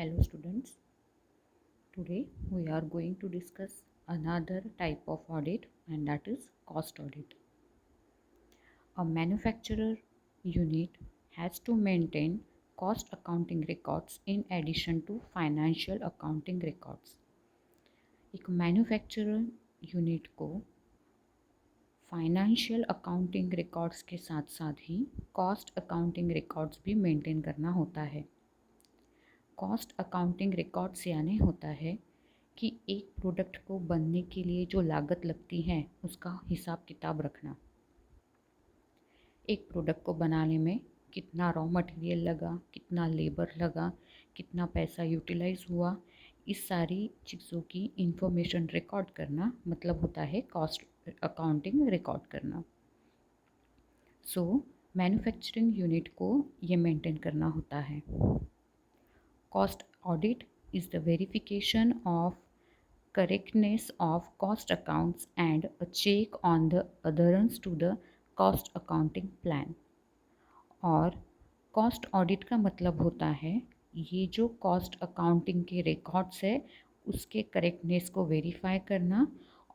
Hello students, today we are going to discuss another type of audit, and that is cost audit. A manufacturer unit has to maintain cost accounting records in addition to financial accounting records. एक manufacturer unit को financial accounting records के साथ साथ ही cost accounting records भी maintain करना होता है। Cost accounting records यानी होता है कि एक प्रोडक्ट को बनने के लिए जो लागत लगती है उसका हिसाब किताब रखना। एक प्रोडक्ट को बनाने में कितना रॉ मटेरियल लगा, कितना लेबर लगा, कितना पैसा यूटिलाइज हुआ, इस सारी चीज़ों की इंफॉर्मेशन रिकॉर्ड करना मतलब होता है कॉस्ट अकाउंटिंग रिकॉर्ड करना। सो मैन्युफैक्चरिंग यूनिट को ये मेंटेन करना होता है। Cost audit is the verification of correctness of cost accounts and a check on the adherence to the cost accounting plan। और कॉस्ट ऑडिट का मतलब होता है ये जो कॉस्ट अकाउंटिंग के रिकॉर्ड्स है उसके करेक्टनेस को वेरीफाई करना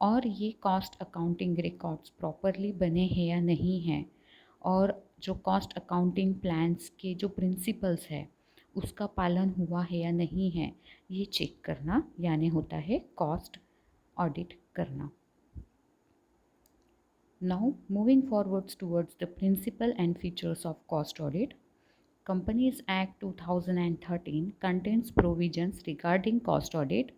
और ये कॉस्ट अकाउंटिंग रिकॉर्ड्स प्रॉपरली बने हैं या नहीं हैं, और जो कॉस्ट अकाउंटिंग प्लान्स के जो प्रिंसिपल्स है उसका पालन हुआ है या नहीं है, ये चेक करना यानी होता है कॉस्ट ऑडिट करना। Now moving forwards towards the principle and features of cost audit. Companies Act 2013 contains provisions regarding cost audit.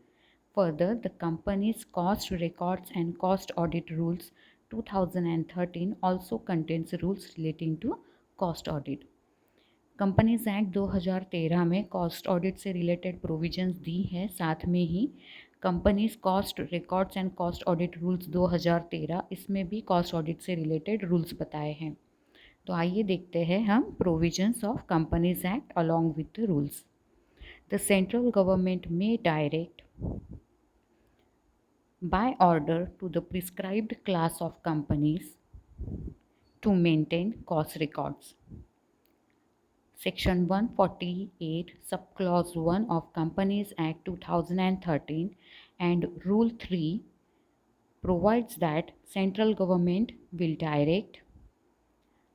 Further, the Companies Cost Records and Cost Audit Rules 2013 also contains rules relating to cost audit. Companies act 2013 में cost audit से related provisions दी है, साथ में ही companies cost records and cost audit rules 2013 इसमें भी cost audit से रिलेटेड रूल्स बताए हैं। तो आइए देखते हैं हम provisions of companies act along with the rules. The central government may direct by order to the prescribed class of companies to maintain cost records. Section 148 subclause 1 of Companies Act 2013 and Rule 3 provides that central government will direct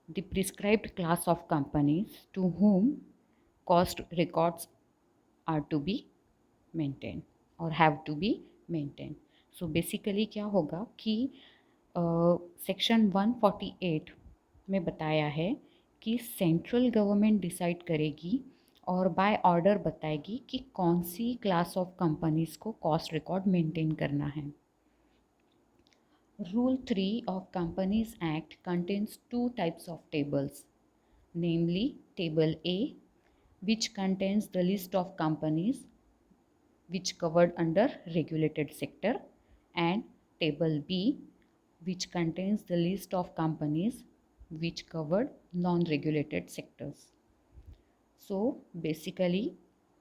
the prescribed class of companies to whom cost records are to be maintained or have to be maintained. So basically क्या होगा कि section 148 में बताया है कि central government decide करेगी और by order बताएगी कि कौन सी क्लास ऑफ कंपनीज़ को कॉस्ट रिकॉर्ड मेंटेन करना है। Rule 3 of companies act contains two types of tables, namely table A which contains the list of companies which covered under regulated sector, and table B which contains the list of companies which covered non-regulated sectors. So basically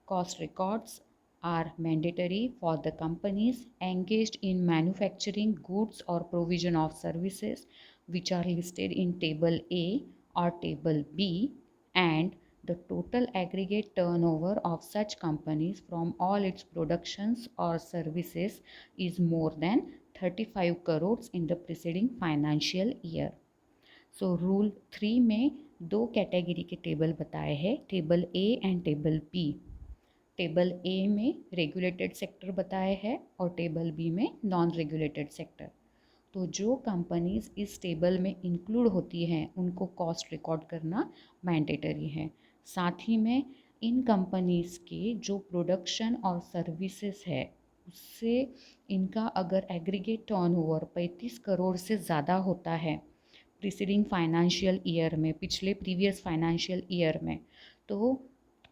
cost records are mandatory for the companies engaged in manufacturing goods or provision of services which are listed in table A or table B, and the total aggregate turnover of such companies from all its productions or services is more than 35 crores in the preceding financial year. So rule 3 में दो category के table बताए हैं, table A and table B. Table A में regulated sector बताए हैं और table B में नॉन रेगुलेटेड सेक्टर। तो जो कंपनीज इस टेबल में इंक्लूड होती हैं उनको कॉस्ट रिकॉर्ड करना मैंडेटरी है। साथ ही में इन कंपनीज के जो प्रोडक्शन और सर्विसेज है उससे इनका अगर एग्रीगेट टर्नओवर 35 करोड़ से ज़्यादा होता है प्रीसीडिंग फाइनेंशियल ईयर में, पिछले प्रीवियस फाइनेंशियल ईयर में, तो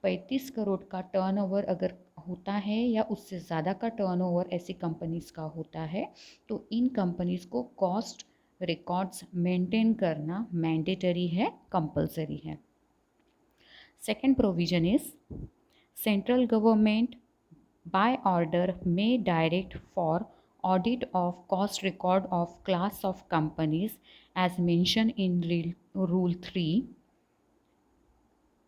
35 करोड़ का टर्नओवर अगर होता है या उससे ज़्यादा का टर्नओवर ऐसी कंपनीज़ का होता है तो इन कंपनीज़ को कॉस्ट रिकॉर्ड्स मेंटेन करना मैंडेटरी है, कंपलसरी है। Second provision is central government by order may direct for audit of cost record of class of companies as mentioned in Rule 3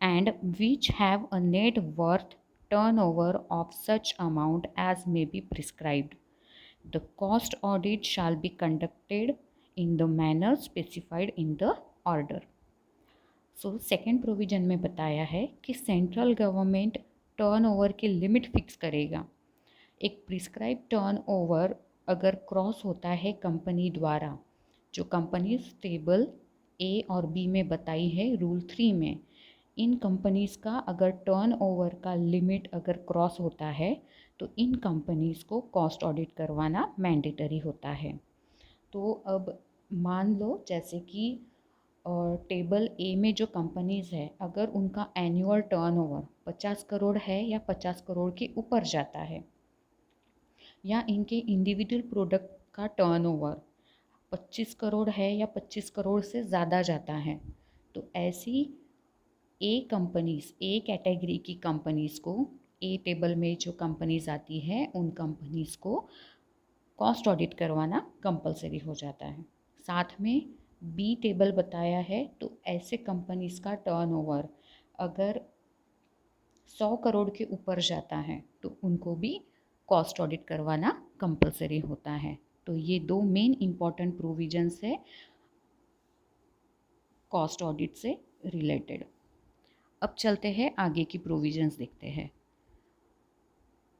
and which have a net worth turnover of such amount as may be prescribed. The cost audit shall be conducted in the manner specified in the order. So second provision में बताया है कि central government turnover की limit fix करेगा। एक prescribe turnover अगर cross होता है कंपनी द्वारा, जो कंपनीज टेबल ए और बी में बताई है रूल 3 में, इन कंपनीज़ का अगर टर्नओवर का लिमिट अगर क्रॉस होता है तो इन कंपनीज़ को कॉस्ट ऑडिट करवाना मैंडेटरी होता है। तो अब मान लो जैसे कि टेबल ए में जो कंपनीज़ है, अगर उनका एनुअल टर्नओवर 50 करोड़ है या 50 करोड़ के ऊपर जाता है, या इनके इंडिविजुअल प्रोडक्ट का टर्नओवर 25 करोड़ है या 25 करोड़ से ज़्यादा जाता है, तो ऐसी ए कंपनीज़, ए कैटेगरी की कंपनीज़ को, ए टेबल में जो कंपनीज़ आती है उन कंपनीज़ को कॉस्ट ऑडिट करवाना कंपलसरी हो जाता है। साथ में बी टेबल बताया है, तो ऐसे कंपनीज़ का टर्नओवर अगर 100 करोड़ के ऊपर जाता है तो उनको भी कॉस्ट ऑडिट करवाना कंपलसरी होता है। तो ये दो मेन इम्पॉर्टेंट प्रोविजंस है कॉस्ट ऑडिट से रिलेटेड। अब चलते हैं आगे की प्रोविजंस देखते हैं।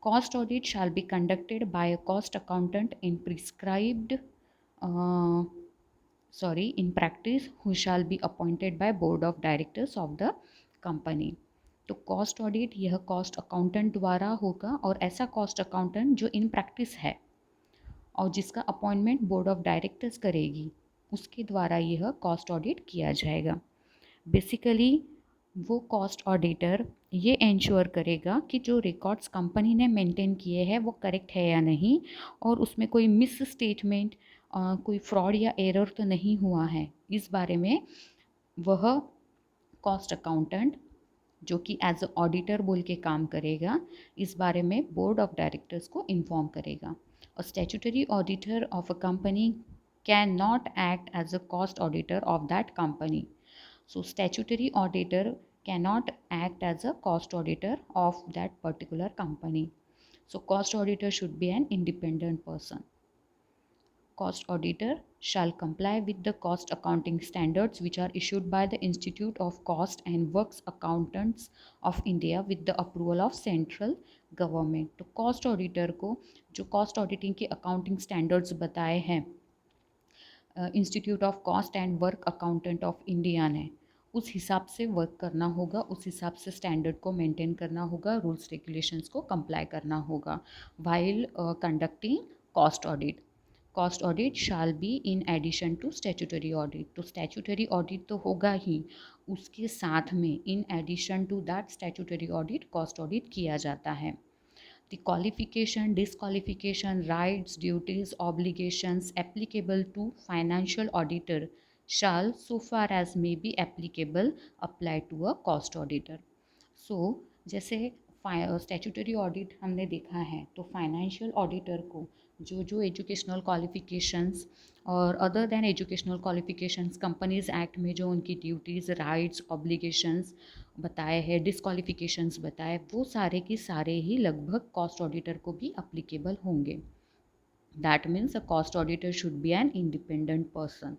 Cost audit shall be conducted by a cost accountant in prescribed in practice who shall be appointed by board of directors of the company। तो कॉस्ट ऑडिट यह कॉस्ट अकाउंटेंट द्वारा होगा, और ऐसा कॉस्ट अकाउंटेंट जो in practice है और जिसका अपॉइंटमेंट बोर्ड ऑफ डायरेक्टर्स करेगी, उसके द्वारा यह कॉस्ट ऑडिट किया जाएगा। बेसिकली वो कॉस्ट ऑडिटर ये इंश्योर करेगा कि जो रिकॉर्ड्स कंपनी ने मेंटेन किए हैं वो करेक्ट है या नहीं, और उसमें कोई मिस स्टेटमेंट, कोई फ्रॉड या एरर तो नहीं हुआ है, इस बारे में वह कॉस्ट अकाउंटेंट जो कि एज अ ऑडिटर बोल के काम करेगा, इस बारे में बोर्ड ऑफ डायरेक्टर्स को इन्फॉर्म करेगा। A statutory auditor of a company can not act as a cost auditor of that company. So statutory auditor cannot act as a cost auditor of that particular company. So cost auditor should be an independent person. Cost auditor shall comply with the cost accounting standards which are issued by the Institute of Cost and Works Accountants of India with the approval of central government। तो cost auditor को जो cost auditing के accounting standards बताए हैं institute of cost and work accountant of India ने, उस हिसाब से वर्क करना होगा, उस हिसाब से स्टैंडर्ड को मेंटेन करना होगा, रूल्स रेगुलेशंस को कंप्लाई करना होगा while conducting cost audit. Cost audit shall be in addition to statutory audit. तो स्टैट्यूटरी ऑडिट तो होगा ही, उसके साथ में in addition to that statutory audit cost audit किया जाता है। The qualification, disqualification, rights, duties, obligations applicable to financial auditor shall, so far as may be applicable, apply to a cost auditor। So, जैसे statutory audit हमने देखा है, तो financial auditor को जो जो एजुकेशनल क्वालिफिकेशंस और other than educational qualifications companies act में जो उनकी ड्यूटीज़, राइट्स, ऑब्लिगेशंस बताए हैं, डिस्क्वालिफिकेशंस बताए, वो सारे के सारे ही लगभग कॉस्ट ऑडिटर को भी अप्लीकेबल होंगे। That means a cost auditor should be an independent person.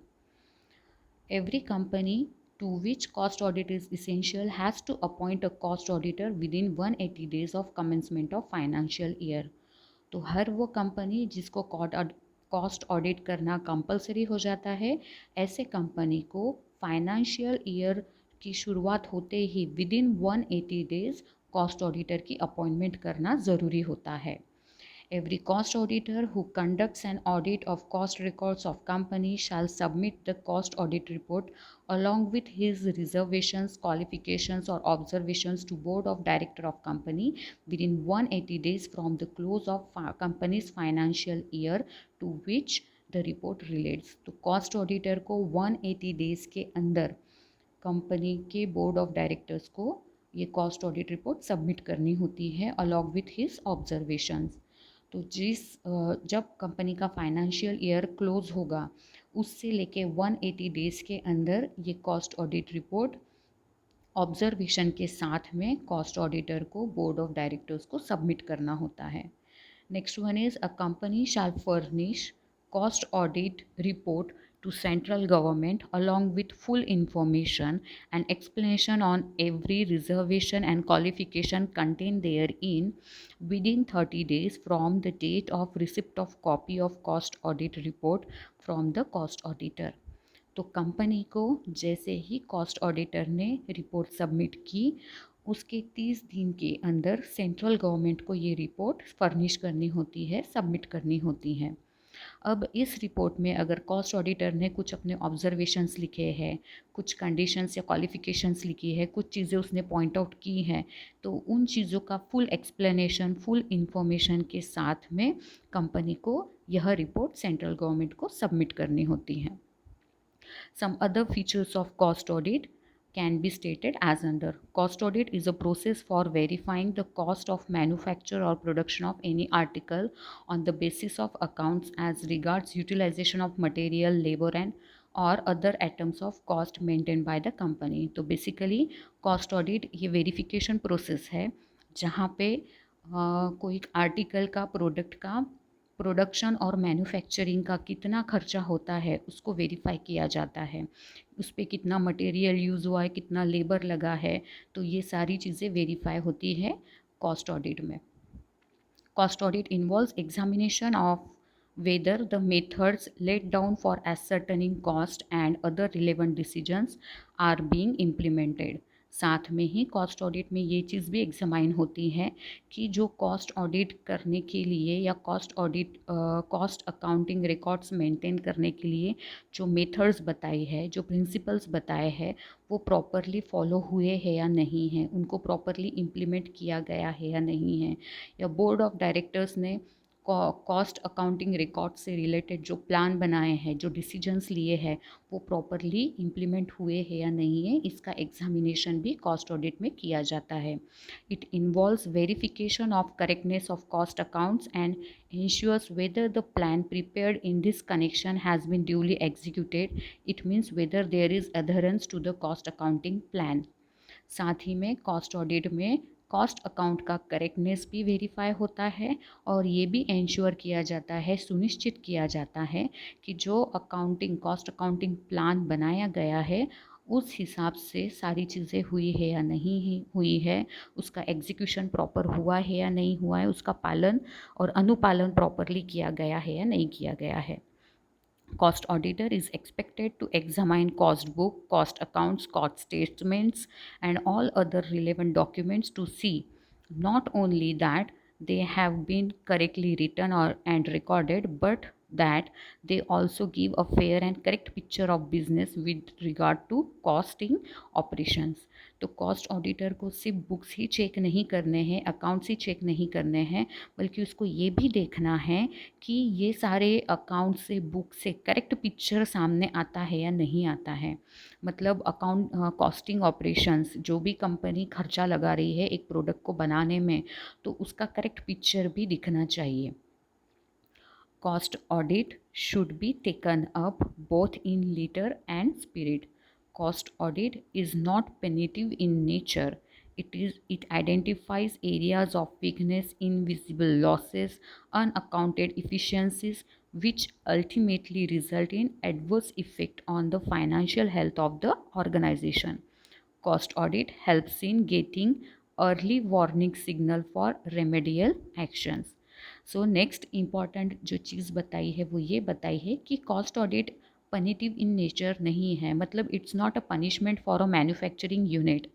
Every company to which cost audit is essential has to appoint a cost auditor within 180 days of commencement of financial year। तो हर वो company जिसको cost audit करना compulsory हो जाता है, ऐसे company को financial year की शुरुआत होते ही विदिन 180 डेज कॉस्ट ऑडिटर की अपॉइंटमेंट करना ज़रूरी होता है। Every cost auditor who conducts an audit of cost records of company shall submit the cost audit report along with his reservations, qualifications or observations to board of director of company within 180 days from the close of company's financial year to which the report relates। तो cost auditor को 180 days के अंदर company के board of directors को ये cost audit report submit करनी होती है अलॉन्ग विथ हिज ऑब्जर्वेशंस। तो जब कंपनी का फाइनेंशियल ईयर क्लोज होगा, उससे लेके 180 डेज़ के अंदर ये कॉस्ट ऑडिट रिपोर्ट ऑब्जर्वेशन के साथ में कॉस्ट ऑडिटर को बोर्ड ऑफ डायरेक्टर्स को सबमिट करना होता है। Next one is a company shall furnish cost audit report to central government along with full information and explanation on every reservation and qualification contained therein within 30 days from the date of receipt of copy of cost audit report from the cost auditor। तो company को जैसे ही cost auditor ने report submit की उसके 30 दिन के अंदर central government को ये रिपोर्ट फर्निश करनी होती है, सबमिट करनी होती है। अब इस रिपोर्ट में अगर कॉस्ट ऑडिटर ने कुछ अपने ऑब्जर्वेशंस लिखे हैं, कुछ कंडीशंस या क्वालिफिकेशंस लिखी है, कुछ चीज़ें उसने पॉइंट आउट की हैं, तो उन चीज़ों का फुल एक्सप्लेनेशन, फुल इंफॉर्मेशन के साथ में कंपनी को यह रिपोर्ट सेंट्रल गवर्नमेंट को सबमिट करनी होती है। Some other features of cost audit can be stated as under. Cost audit is a process for verifying the cost of manufacture or production of any article on the basis of accounts as regards utilization of material, labor and और other items of cost maintain by the company. तो basically cost audit ये verification process है जहाँ पे कोई article का, product का production और मैन्युफैक्चरिंग का कितना खर्चा होता है उसको वेरीफाई किया जाता है, उस पर कितना मटेरियल यूज़ हुआ है, कितना लेबर लगा है, तो ये सारी चीज़ें वेरीफाई होती है कॉस्ट ऑडिट में। Cost audit involves examination of whether the methods laid down for ascertaining cost and other relevant decisions are being implemented। साथ में ही कॉस्ट ऑडिट में ये चीज़ भी एग्जामाइन होती है कि जो कॉस्ट ऑडिट करने के लिए या कॉस्ट अकाउंटिंग रिकॉर्ड्स मेंटेन करने के लिए जो मेथड्स बताई है, जो प्रिंसिपल्स बताए हैं, वो प्रॉपरली फॉलो हुए हैं या नहीं हैं, उनको प्रॉपरली इम्प्लीमेंट किया गया है या नहीं है, या बोर्ड ऑफ डायरेक्टर्स ने कॉस्ट अकाउंटिंग रिकॉर्ड से रिलेटेड जो प्लान बनाए हैं, जो डिसीजंस लिए हैं, वो प्रॉपरली इम्प्लीमेंट हुए हैं या नहीं है, इसका एग्जामिनेशन भी कॉस्ट ऑडिट में किया जाता है। It involves verification of correctness of cost accounts and ensures whether the plan prepared in this connection has been duly executed। It means whether there is adherence to the cost accounting plan। साथ ही में cost audit में cost account का correctness भी verify होता है और ये भी इंश्योर किया जाता है, सुनिश्चित किया जाता है कि जो कॉस्ट अकाउंटिंग प्लान बनाया गया है उस हिसाब से सारी चीज़ें हुई है या नहीं हुई है, उसका एग्जीक्यूशन प्रॉपर हुआ है या नहीं हुआ है, उसका पालन और अनुपालन प्रॉपरली किया गया है या नहीं किया गया है। Cost auditor is expected to examine cost book, cost accounts, cost statements, and all other relevant documents to see not only that they have been correctly written and recorded, but that they also give a fair and correct picture of business with regard to costing operations। तो cost auditor को सिर्फ books ही check नहीं करने हैं, accounts ही check नहीं करने हैं, बल्कि उसको ये भी देखना है कि ये सारे अकाउंट से, बुक से करेक्ट पिक्चर सामने आता है या नहीं आता है। मतलब अकाउंट कॉस्टिंग ऑपरेशंस, जो भी कंपनी खर्चा लगा रही है एक प्रोडक्ट को बनाने में, तो उसका करेक्ट पिक्चर भी दिखना चाहिए। Cost audit should be taken up both in letter and spirit। Cost audit is not punitive in nature। It identifies areas of weakness, invisible losses, unaccounted efficiencies, which ultimately result in adverse effect on the financial health of the organization। Cost audit helps in getting early warning signal for remedial actions। So next important जो चीज़ बताई है वो ये बताई है कि cost audit पनिटिव in nature नहीं है, मतलब it's not a punishment for a manufacturing unit,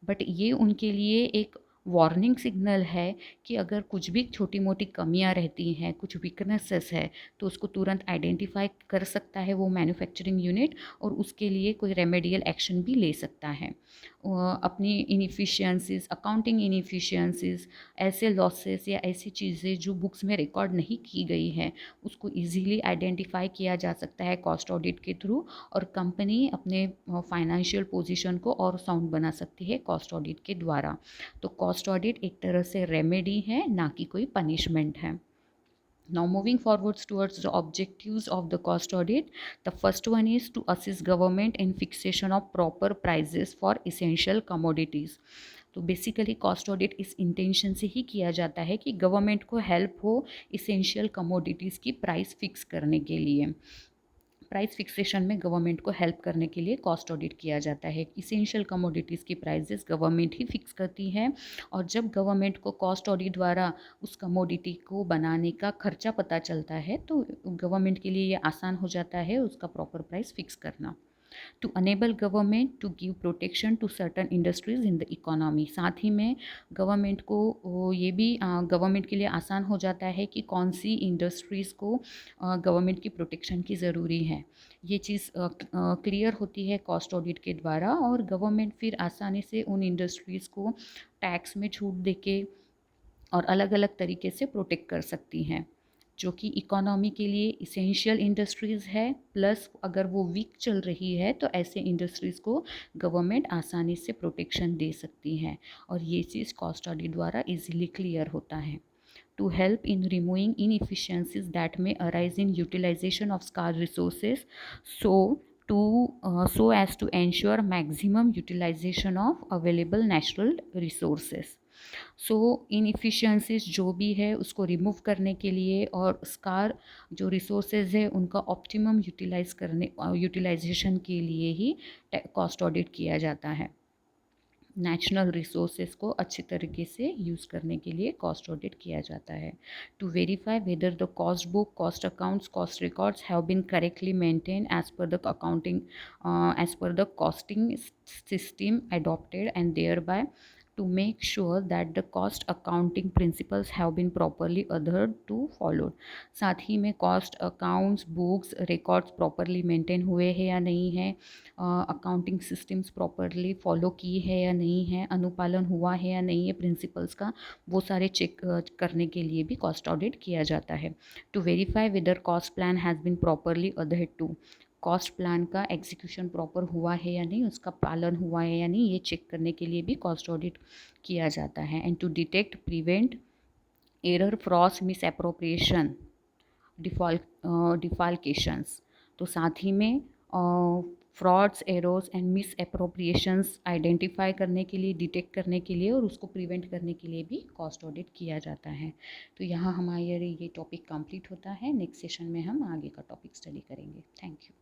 but ये उनके लिए एक वार्निंग सिग्नल है कि अगर कुछ भी छोटी मोटी कमियां रहती हैं, कुछ वीकनेसेस है, तो उसको तुरंत आइडेंटिफाई कर सकता है वो मैन्युफैक्चरिंग यूनिट और उसके लिए कोई रेमेडियल एक्शन भी ले सकता है। अपनी इनएफिशिएंसीज, अकाउंटिंग इनएफिशिएंसीज, ऐसे लॉसेस या ऐसी चीज़ें जो बुक्स में रिकॉर्ड नहीं की गई हैं, उसको इजीली आइडेंटिफाई किया जा सकता है कॉस्ट ऑडिट के थ्रू, और कंपनी अपने फाइनेंशियल पोजीशन को और साउंड बना सकती है कॉस्ट ऑडिट के द्वारा। तो कॉस्ट ऑडिट एक तरह से रेमेडी है, ना कि कोई पनिशमेंट है। Now, moving forwards towards the objectives of the cost audit, the first one is to assist government in fixation of proper prices for essential commodities. तो बेसिकली कॉस्ट ऑडिट इस इंटेंशन से ही किया जाता है कि गवर्नमेंट को help हो essential commodities की प्राइस फिक्स करने के लिए। प्राइस फिक्सेशन में गवर्नमेंट को हेल्प करने के लिए कॉस्ट ऑडिट किया जाता है। इसेंशियल कमोडिटीज़ की प्राइसेस गवर्नमेंट ही फिक्स करती है, और जब गवर्नमेंट को कॉस्ट ऑडिट द्वारा उस कमोडिटी को बनाने का खर्चा पता चलता है तो गवर्नमेंट के लिए ये आसान हो जाता है उसका प्रॉपर प्राइस फिक्स करना। To enable government to give protection to certain industries in the economy, साथ ही में गवर्नमेंट को ये भी गवर्नमेंट के लिए आसान हो जाता है कि कौन सी इंडस्ट्रीज़ को गवर्नमेंट की प्रोटेक्शन की ज़रूरी है। ये चीज़ क्लियर होती है कॉस्ट ऑडिट के द्वारा, और गवर्नमेंट फिर आसानी से उन इंडस्ट्रीज़ को टैक्स में छूट देके और अलग अलग तरीके से प्रोटेक्ट कर सकती हैं, जो कि इकोनॉमी के लिए इसेंशियल इंडस्ट्रीज़ है। प्लस अगर वो वीक चल रही है तो ऐसे इंडस्ट्रीज़ को गवर्नमेंट आसानी से प्रोटेक्शन दे सकती है, और ये चीज़ कॉस्ट ऑडिट द्वारा इजीली क्लियर होता है। To help in removing inefficiencies that may arise in utilization of scarce resources, so so as to ensure maximum utilization of available natural resources. So inefficiencies जो भी है उसको रिमूव करने के लिए और स्कार जो रिसोर्सेज है उनका ऑप्टिमम यूटिलाइजेशन के लिए ही कॉस्ट ऑडिट किया जाता है। नेचुरल रिसोर्सेज को अच्छी तरीके से यूज़ करने के लिए कॉस्ट ऑडिट किया जाता है। To verify whether the cost book, cost accounts, cost records have been correctly maintain as per the accounting as per the costing system adopted, and thereby to make sure that the cost accounting principles have been properly adhered to followed। साथ ही में cost accounts books records properly maintain हुए हैं या नहीं है, accounting systems properly follow की है या नहीं है, अनुपालन हुआ है या नहीं है प्रिंसिपल्स का, वो सारे चेक करने के लिए भी कॉस्ट ऑडिट किया जाता है। To verify whether cost plan has been properly अडहेड टू, कॉस्ट प्लान का एग्जीक्यूशन प्रॉपर हुआ है या नहीं, उसका पालन हुआ है या नहीं, ये चेक करने के लिए भी कॉस्ट ऑडिट किया जाता है। And to detect prevent error fraud misappropriation defalcations, तो साथ ही में frauds errors and misappropriations identify करने के लिए, डिटेक्ट करने के लिए और उसको प्रिवेंट करने के लिए भी कॉस्ट ऑडिट किया जाता है। तो यहाँ हमारा ये टॉपिक कंप्लीट होता है। नेक्स्ट सेशन में हम आगे का टॉपिक स्टडी करेंगे। Thank you.